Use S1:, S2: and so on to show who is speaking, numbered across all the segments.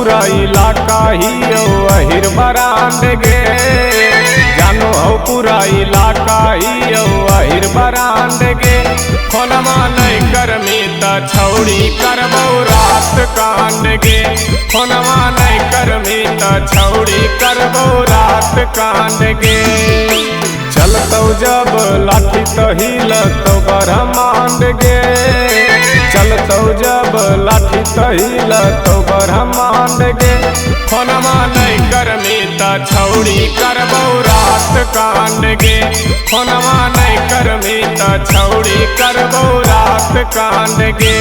S1: पूरा इलाका ही अहिर बरांड गे। जानो हो पूरा इलाका ही अहिर बरांड गे। फोनमा नहीं करमी त छौड़ी करबौ रात कांड गे। फोनमा नहीं करमी त छौड़ी करबौ रात कांड गे। चलतौ जब लाठी तो हिलतौ ब्रह्मांड गे। चलतौ जब लाठी तो हिलतौ ब्रह्मांड गे। फोनमा नहीं करमी त छौड़ी करबौ रात कांड गे। फोनमा नहीं करमी त छौड़ी करबौ रात कांड गे।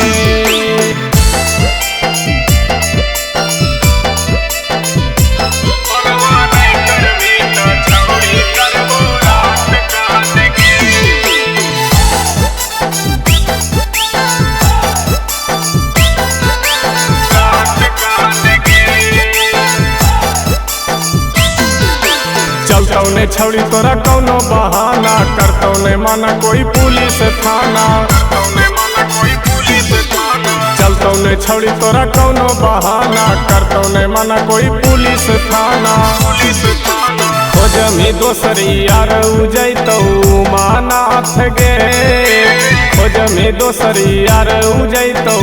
S1: चलतौ ने छौड़ी तोरा कौनो बहाना, करतौ ने माना कोई पुलिस थाना। चलतौ ने छौड़ी तोरा कौनो बहाना, करतौ ने माना कोई पुलिस थाना। खोजमी दोसरी यार उजैतौ मानाथ गे। खोजमी दोसरी यार उजैतौ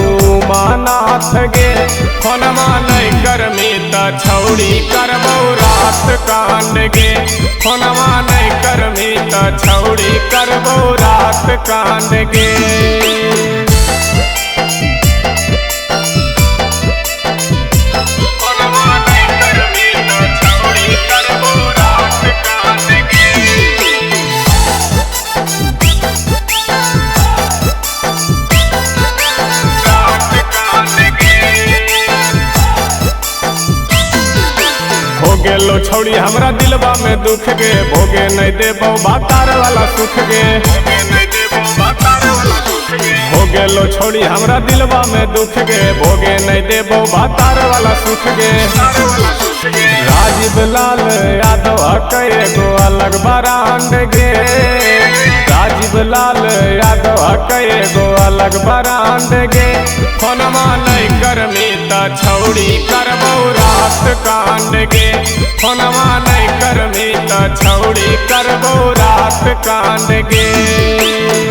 S1: मानाथ गे। फोनमा नहीं करमी त छौड़ी करबौ रात कांड गे। फोनमा नहीं करमी त छौड़ी करबौ रात कांड गे। गेलो छौड़ी हमरा दिलवा में दुख गे। भोगे नहीं देबौ बातार वाला सुख गे। हो गेलो छौड़ी हमरा दिलवा में दुख गे। भोगे नहीं देबौ बातार वाला सुख गे। राजीव लाल यादव कई गो अलग बरांड गे। राजीव लाल यादव कई गो अलग बरांड गे। फोनमा नहीं करमी त छौड़ी करबौ रात कांड गे। फोनमा नहीं करमी त छौड़ी करबौ रात कांड गे।